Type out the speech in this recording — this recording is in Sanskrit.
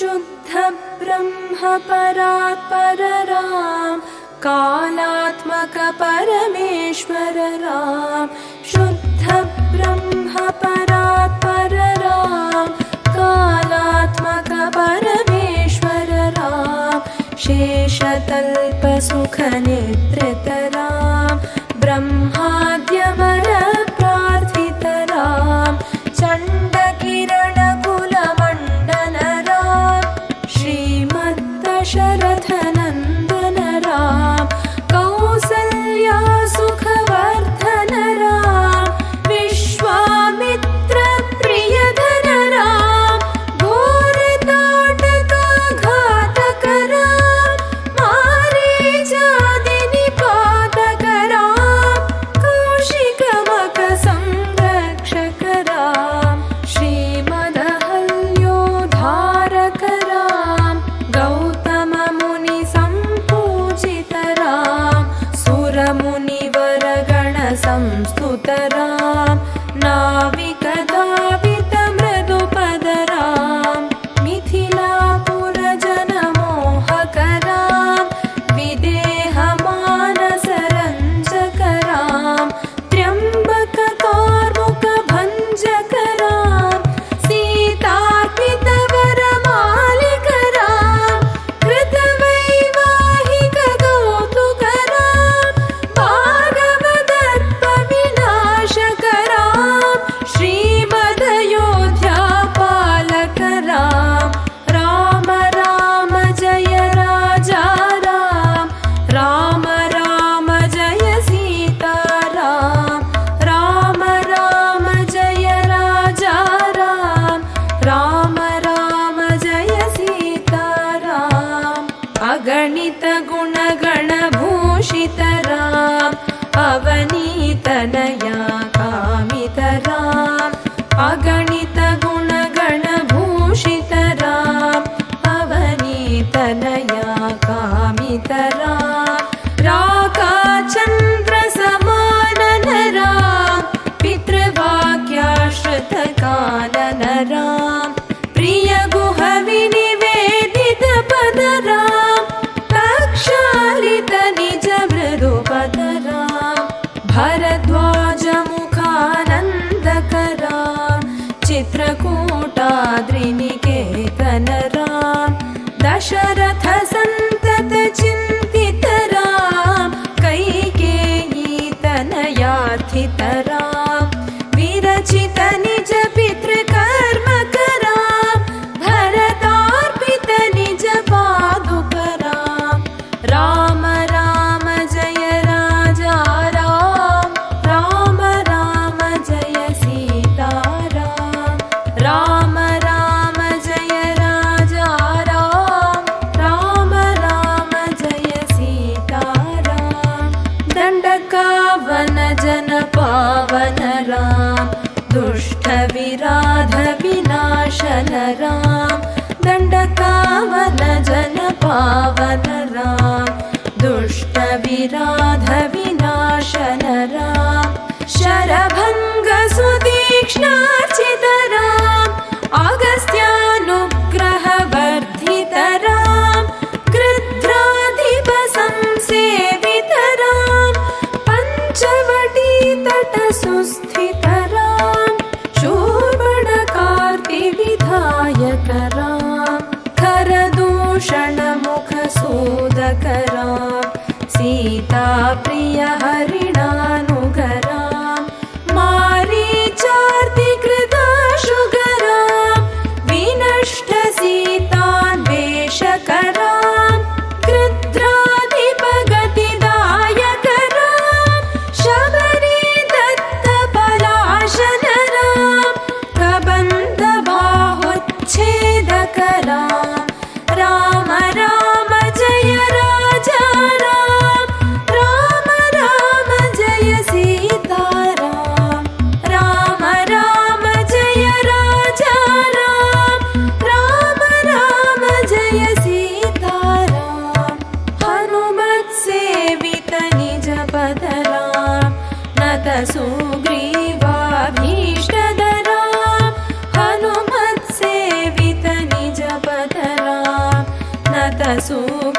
शुद्ध ब्रह्म परात्पर राम कालात्मक परमेश्वर राम शुद्ध ब्रह्म परात्पर राम कालात्मक परमेश्वर राम शेषतल्प सुख निद्रित राम ब्रह्माद्यवर प्रार्थित राम चंड किरण कुल मंडन राम श्रीमद्दशरथ नंदन राम कौसल्या सुखवर्धन राम विश्वामित्र प्रियधन राम घोरताटक घातक राम मारीचादि निपातक राम कौशिकमक संरक्षक राम श्रीमदहल्योद्धारक राम गौतम मुनि संपूजित राम सुरमुनिवर गण संस्तुत राम नाविक धावित मृदुपद राम मिथिलापुर जन मोहक राम विदेह मानस रंजक राम त्र्यंबक कार्मुक भंजक राम सीतार्पित वर मालिक राम कृत वैवाहिक कौतुक राम भागवदत्त विनाशक राम श्रीमदयोध्या पालक राम राम राम जय राजा राम राम राम जय सीता राम राम राम जय राजा राम राम राम जय सीता राम अगणित गुणगण भूषित राम अवनीतनया कामित राम अगणित गुणगण भूषित राम अवनीतनया कामित राम राकाचन्द्र समानन राम पितृवाक्याश्रित कानन राम प्रिय गुह विनिवेदित पद राम प्रक्षालित निज मृदुपद राम भरद्वाज मुखानन्दक राम चित्रकूटाद्रिनिकेतन राम दशरथ सन्तत चिन्तित राम कैकेयी तनयार्थित राम विरचित निज पितृकर्मक राम भरतार्पित निज पादुक राम राम राम जय राजा राम राम राम जय सीता राम राम राम जय राजा राम राम राम जय सीता राम दंडकावन जन पावन राम दुष्ट विराध विनाशन राम दंडकावन जन पावन राम दुष्ट विराध विनाशन राम शरभंग सुतीक्ष्णार्चित राम अगस्त्यानुग्रह वर्धित राम गृध्राधिप संसेवित राम पंचवटी तट सुस्थित राम शूर्पणखार्ति विधायक राम खरदूषण मुख सूदक राम सीता प्रिय हरिणानुग राम मारीचार्ति कृताशुग राम विनष्ट सीतान्वेषक राम गृध्राधिप गतिदायक राम शबरी दत्त पलाशन राम कबंध बाहुच्छेदक राम राम राम जय राजा राम राम राम जय सीता राम राम राम जय राजा राम राम राम जय सीता राम हनुमत सेवित निज पद राम नत सुग्रीवाभीष्टद राम हनुमत सेवित निज पद सुख